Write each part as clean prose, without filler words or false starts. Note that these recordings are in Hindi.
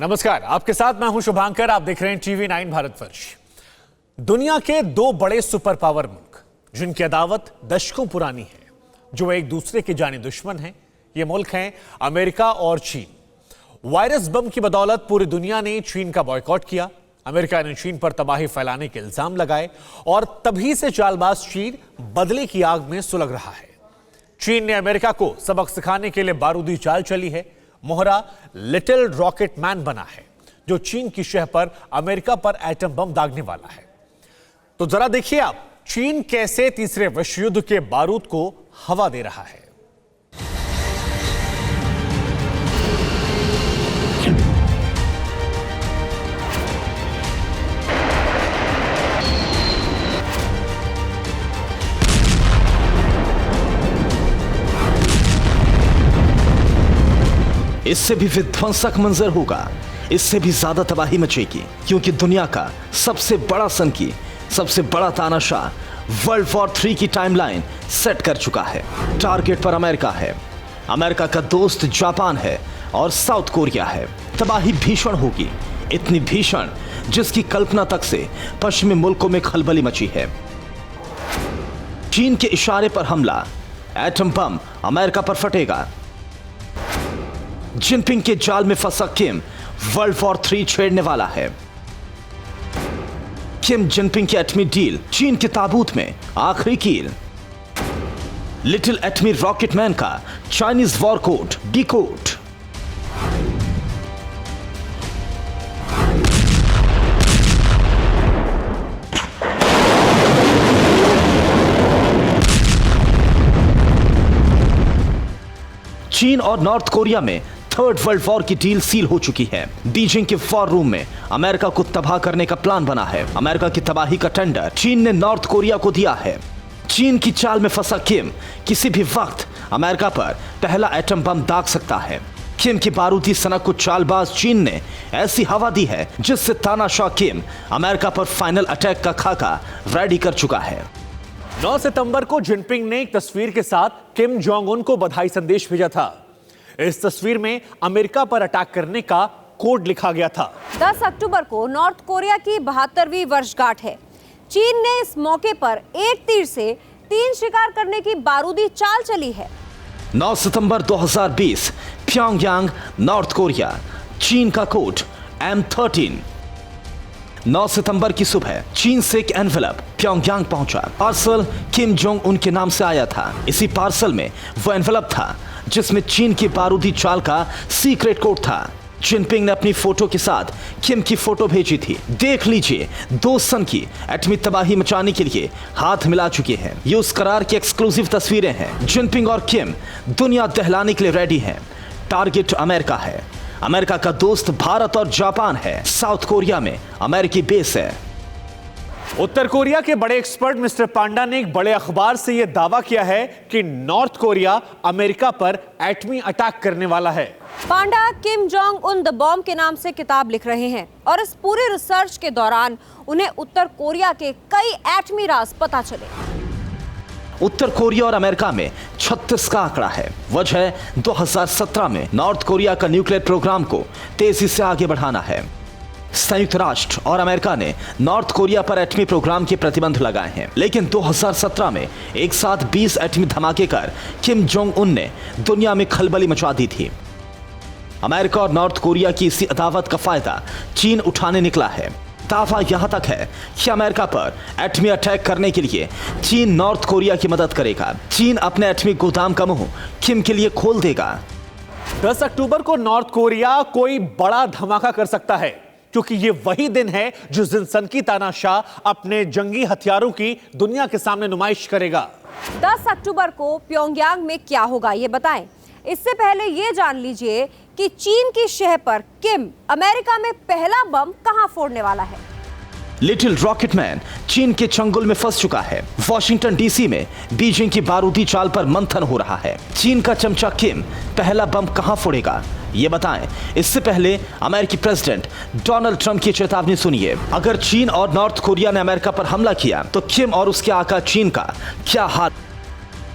नमस्कार, आपके साथ मैं हूं शुभांकर। आप देख रहे हैं टीवी9 भारतवर्ष। दुनिया के दो बड़े सुपर पावर मुल्क जिनकी अदावत दशकों पुरानी है, जो एक दूसरे के जाने दुश्मन हैं, ये मुल्क हैं अमेरिका और चीन। वायरस बम की बदौलत पूरी दुनिया ने चीन का बॉयकॉट किया। अमेरिका ने चीन पर तबाही फैलाने के इल्जाम लगाए और तभी से चालबाज चीन बदले की आग में सुलग रहा है। चीन ने अमेरिका को सबक सिखाने के लिए बारूदी चाल चली है। मोहरा लिटिल रॉकेट मैन बना है, जो चीन की शह पर अमेरिका पर एटम बम दागने वाला है। तो जरा देखिए आप, चीन कैसे तीसरे विश्व युद्ध के बारूद को हवा दे रहा है। इससे भी विध्वंसक मंजर होगा, इससे भी ज्यादा तबाही मचेगी, क्योंकि दुनिया का सबसे बड़ा सनकी, सबसे बड़ा तानाशाह वर्ल्ड वॉर 3 की टाइमलाइन सेट कर चुका है। टारगेट पर अमेरिका है, अमेरिका का दोस्त जापान है और साउथ कोरिया है। तबाही भीषण होगी, इतनी भीषण जिसकी कल्पना तक से पश्चिमी मुल्कों में खलबली मची है। चीन के इशारे पर हमला, एटम बम अमेरिका पर फटेगा। जिनपिंग के जाल में फंसा किम वर्ल्ड वॉर 3 छेड़ने वाला है। किम जिनपिंग की एटमी डील, चीन के ताबूत में आखिरी कील। लिटिल एटमी रॉकेट मैन का चाइनीज वॉर कोड डिकोड। चीन और नॉर्थ कोरिया में थर्ड वर्ल्ड वॉर की डील सील हो चुकी है। बीजिंग के वॉर रूम में अमेरिका को तबाह करने का प्लान बना है। अमेरिका की तबाही का टेंडर चीन ने नॉर्थ कोरिया को दिया है। चीन की चाल में फंसा किम किसी भी वक्त अमेरिका पर पहला एटम बम दाग सकता है। किम की बारूदी सनक को चालबाज चीन ने ऐसी हवा दी है जिससे तानाशाह किम अमेरिका पर फाइनल अटैक का खाका रेडी कर चुका है। 9 सितंबर को जिनपिंग ने एक तस्वीर के साथ किम जोंग उन को बधाई संदेश भेजा था। इस तस्वीर में अमेरिका पर अटैक करने का कोड लिखा गया था। 10 अक्टूबर को नॉर्थ कोरिया की 72वीं वर्षगांठ है। चीन ने इस मौके पर एक तीर से 3 शिकार करने की बारूदी चाल चली है। 9 सितंबर 2020 प्योंगयांग, नॉर्थ कोरिया। चीन का कोड M13। 9 सितंबर की सुबह चीन से एक एनवेलप प्योंगयांग पहुंचा। पार्सल किम जोंग उन के नाम से आया था। इसी पार्सल में वो एनवेलप था जिसमें चीन की बारूदी चाल का सीक्रेट कोड था। जिनपिंग ने अपनी फोटो के साथ किम की फोटो भेजी थी। देख लीजिए, दो सन की एटमी तबाही मचाने के लिए हाथ मिला चुके हैं। ये उस करार की एक्सक्लूसिव तस्वीरें हैं। जिनपिंग और किम दुनिया दहलाने के लिए रेडी हैं। टारगेट अमेरिका है, अमेरिका का दोस्त भारत और जापान है। साउथ कोरिया में अमेरिकी बेस है। उत्तर कोरिया के बड़े एक्सपर्ट मिस्टर पांडा ने एक बड़े अखबार से यह दावा किया है कि नॉर्थ कोरिया अमेरिका पर एटमी अटैक करने वाला है। पांडा Kim Jong Un the bomb के नाम से किताब लिख रहे हैं और इस पूरे रिसर्च के दौरान उन्हें उत्तर कोरिया के कई एटमी राज पता चले। उत्तर कोरिया और अमेरिका में 36 का आंकड़ा है। वजह 2017 में नॉर्थ कोरिया का न्यूक्लियर प्रोग्राम को तेजी से आगे बढ़ाना है। संयुक्त राष्ट्र और अमेरिका ने नॉर्थ कोरिया पर एटमी प्रोग्राम के प्रतिबंध लगाए हैं, लेकिन 2017 में एक साथ 20 एटमी धमाके कर किम जोंग उन ने दुनिया में खलबली मचा दी थी। अमेरिका और नॉर्थ कोरिया की इसी अदावत का फायदा चीन उठाने निकला है। दावा यहां तक है कि अमेरिका पर एटमी अटैक करने के लिए चीन नॉर्थ कोरिया की मदद करेगा। चीन अपने एटमी गोदाम का मुंह किम के लिए खोल देगा। 10 अक्टूबर को नॉर्थ कोरिया कोई बड़ा धमाका कर सकता है, क्योंकि ये वही दिन है जिस दिन सनकी तानाशाह अपने जंगी हथियारों की दुनिया के सामने नुमाइश करेगा। 10 अक्टूबर को प्योंगयांग में क्या होगा ये बताएं। इससे पहले ये जान लीजिए कि चीन की शह पर किम अमेरिका में पहला बम कहां फोड़ने वाला है। लिटिल रॉकेट मैन चीन के चंगुल में फंस चुका है। वॉशिंगटन डीसी में बीजिंग की बारूदी चाल पर मंथन हो रहा है। चीन का चमचा किम पहला बम कहां फोड़ेगा ये बताएं। इससे पहले अमेरिकी प्रेसिडेंट डोनाल्ड ट्रंप की चेतावनी सुनिए। अगर चीन और नॉर्थ कोरिया ने अमेरिका पर हमला किया तो किम और उसके आका चीन का क्या हाल।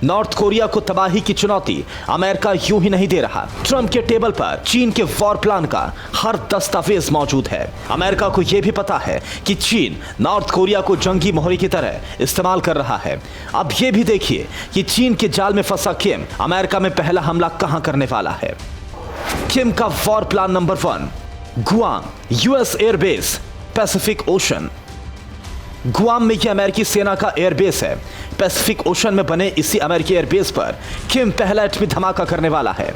नॉर्थ कोरिया को तबाही की चुनौती अमेरिका यूं ही नहीं दे रहा। ट्रंप के टेबल पर चीन के वॉर प्लान का हर दस्तावेज मौजूद है। अमेरिका को यह भी पता है कि चीन नॉर्थ कोरिया को जंगी मोहरी की तरह इस्तेमाल कर रहा है। अब यह भी देखिए कि चीन के जाल में फंसा किम अमेरिका में पहला हमला कहां करने वाला है। किम का war plan number 1, Guam US airbase, Pacific ocean. Guam में यह अमेरिकी सेना का एयरबेस है। पैसिफिक ओशन में बने इसी अमेरिकी एयरबेस पर किम पहला एटमी धमाका करने वाला है।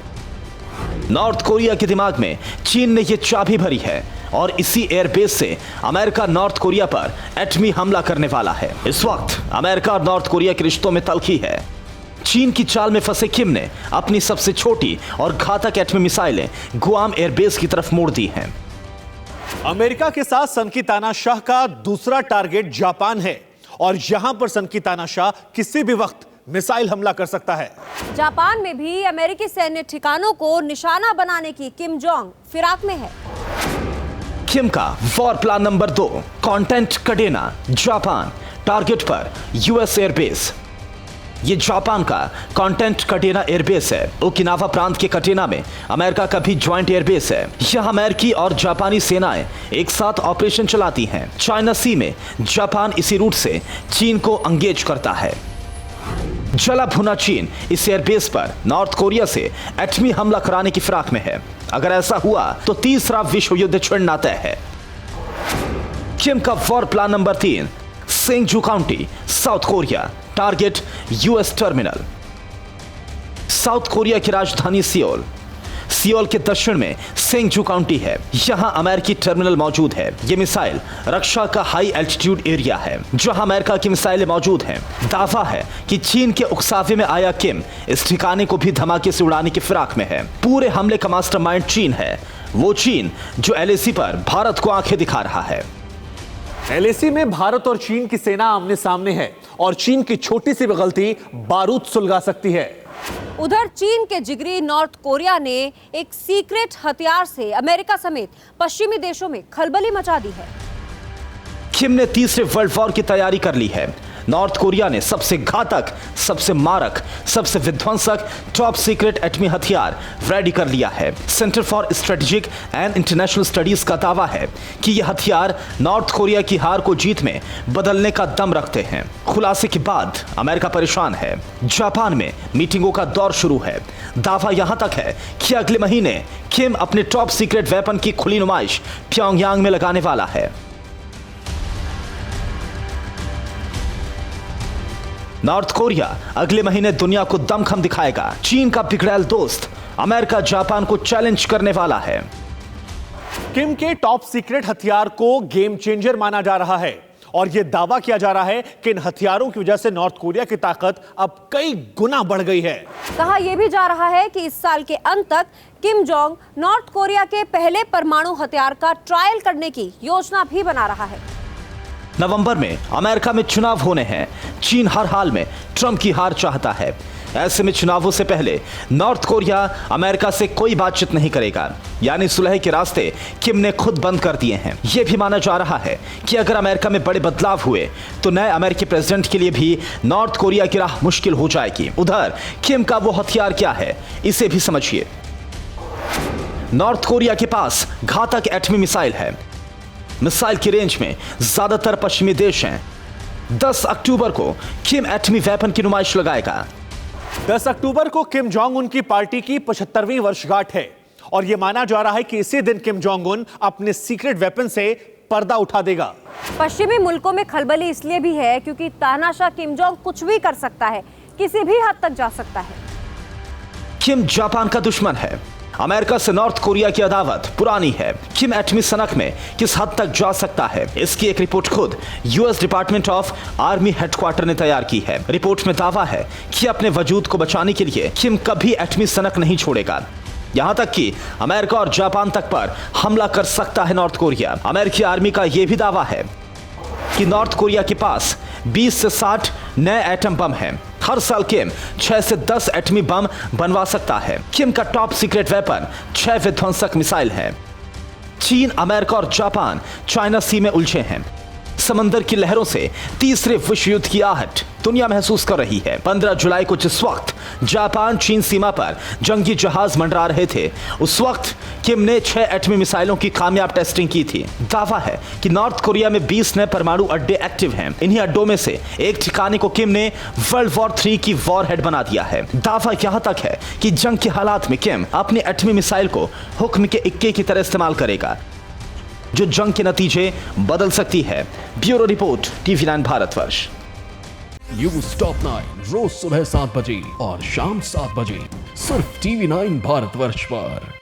नॉर्थ कोरिया के दिमाग में चीन ने यह चाबी भरी है और इसी एयरबेस से अमेरिका नॉर्थ कोरिया पर एटमी हमला करने वाला है। इस वक्त अमेरिका और नॉर्थ कोरिया के रिश्तों में तल्खी है। चीन की चाल में फंसे किम ने अपनी सबसे छोटी और घातक एटमी मिसाइलें गुआम एयरबेस की तरफ मोड़ दी हैं। अमेरिका के साथ सनकी तानाशाह का दूसरा टारगेट जापान है और यहां पर सनकी तानाशाह किसी भी वक्त मिसाइल हमला कर सकता है। जापान में भी अमेरिकी सैन्य ठिकानों को निशाना बनाने की किम जोंग फिराक में है। किम का war plan number 2, content कडेना, Japan. Target पर यूएस एयरबेस। ये जापान का कॉन्टेंट कटेना एयरबेस है। ओकिनावा प्रांत के कटेना में अमेरिका का भी ज्वाइंट एयरबेस है। यह अमेरिकी और जापानी सेनाएं एक साथ ऑपरेशन चलाती हैं। चाइना सी में जापान इसी रूट से चीन को एंगेज करता है। जला भुना चीन इस एयरबेस पर नॉर्थ कोरिया से एटमी हमला कराने की फिराक में है। अगर ऐसा हुआ तो तीसरा विश्व युद्ध छिड़ना तय है। किम का war plan number 3, Seongju county, South Korea. Target US terminal. South Korea की राजधानी सियोल। सियोल के दक्षिण में सेंगजू काउंटी है। यहां अमेरिकी टर्मिनल मौजूद है। यह मिसाइल रक्षा का हाई एल्टीट्यूड एरिया है जहां अमेरिका की मिसाइलें मौजूद हैं। दावा है कि चीन के उकसावे में आया किम इस ठिकाने को भी धमाके से उड़ाने की फिराक में है। पूरे हमले का मास्टरमाइंड चीन है, वो चीन जो एलएसी पर भारत को आंखें दिखा रहा है। एलएसी में भारत और चीन की सेना आमने सामने है और चीन की छोटी सी भी गलती बारूद सुलगा सकती है। उधर चीन के जिगरी नॉर्थ कोरिया ने एक सीक्रेट हथियार से अमेरिका समेत पश्चिमी देशों में खलबली मचा दी है। किम ने तीसरे वर्ल्ड वॉर की तैयारी कर ली है। नॉर्थ कोरिया ने सबसे घातक, सबसे मारक, सबसे विध्वंसक टॉप सीक्रेट एटमी हथियार रेडी कर लिया है। Centre for strategic and international studies का दावा है कि यह हथियार नॉर्थ कोरिया की हार को जीत में बदलने का दम रखते हैं। खुलासे के बाद अमेरिका परेशान है। जापान में मीटिंगों का दौर शुरू है। दावा यहां तक है कि अगले महीने किम अपने टॉप सीक्रेट वेपन की खुली नुमाइश प्योंगयांग में लगाने वाला है। नॉर्थ कोरिया अगले महीने दुनिया को दमखम दिखाएगा। चीन का बिगड़ैल दोस्त अमेरिका जापान को चैलेंज करने वाला है। किम के टॉप सीक्रेट हथियार को गेम चेंजर माना जा रहा है और यह दावा किया जा रहा है कि इन हथियारों की वजह से नॉर्थ कोरिया की ताकत अब कई गुना बढ़ गई है। कहा यह भी जा रहा है कि इस साल के अंत तक किम जोंग नॉर्थ कोरिया के पहले परमाणु हथियार का ट्रायल करने की योजना भी बना रहा है। नवंबर में अमेरिका में चुनाव होने हैं। चीन हर हाल में ट्रंप की हार चाहता है। ऐसे में चुनावों से पहले नॉर्थ कोरिया अमेरिका से कोई बातचीत नहीं करेगा, यानी सुलह के रास्ते किम ने खुद बंद कर दिए हैं। यह भी माना जा रहा है कि अगर अमेरिका में बड़े बदलाव हुए तो नए अमेरिकी प्रेसिडेंट के लिए भी नॉर्थ कोरिया की राह मुश्किल हो जाएगी। उधर किम का वो हथियार क्या है, इसे भी समझिए। नॉर्थ कोरिया के पास घातक एटमी मिसाइल है। मिसाइल की रेंज में ज्यादातर पश्चिमी देश हैं। 10 अक्टूबर को किम एटमी वेपन की नुमाइश लगाएगा। 10 अक्टूबर को किम जोंग उन की पार्टी की 75वीं वर्षगांठ है और यह माना जा रहा है कि इसी दिन किम जोंग उन अपने सीक्रेट वेपन से पर्दा उठा देगा। पश्चिमी मुल्कों में खलबली इसलिए भी है क्योंकि तानाशाह किम जोंग कुछ भी कर सकता है, किसी भी हद तक जा सकता है। किम जापान का दुश्मन है। अमेरिका से नॉर्थ कोरिया की अदावत पुरानी है। किम एटमी सनक में किस हद तक जा सकता है, इसकी एक रिपोर्ट खुद US department of army headquarter ने तैयार की है। रिपोर्ट में दावा है कि अपने वजूद को बचाने के लिए किम कभी एटमी सनक नहीं छोड़ेगा। यहां तक कि अमेरिका और जापान तक पर हमला कर सकता है नॉर्थ कोरिया। अमेरिकी आर्मी का यह भी दावा है कि नॉर्थ कोरिया के पास 20 से 60 नए एटम बम हैं। हर साल किम 6 से 10 एटमी बम बनवा सकता है। किम का टॉप सीक्रेट वेपन 6 विध्वंसक मिसाइल है। चीन, अमेरिका और जापान चाइना सी में उलझे हैं। समंदर की लहरों से तीसरे विश्व युद्ध की आहट दुनिया महसूस कर रही है। 15 जुलाई को जिस वक्त जापान चीन सीमा पर जंगी जहाज मंडरा रहे थे, उस वक्त किम ने 6 एटमी मिसाइलों की कामयाब टेस्टिंग की थी। दावा है कि नॉर्थ कोरिया में 20 नए परमाणु अड्डे एक्टिव हैं। इन्हीं अड्डों में से एक ठिकाने को किम ने वर्ल्ड वॉर 3 की वॉरहेड बना दिया है। दावा यहां तक है कि जंग के हालात में किम अपनी एटमी मिसाइल को हुक्म के इक्के की तरह इस्तेमाल करेगा, जो जंग के नतीजे बदल सकती है। Bureau report, TV9 Bharatvarsh. News top 9 रोज सुबह 7 बजे और शाम 7 बजे सिर्फ TV9 भारतवर्ष पर।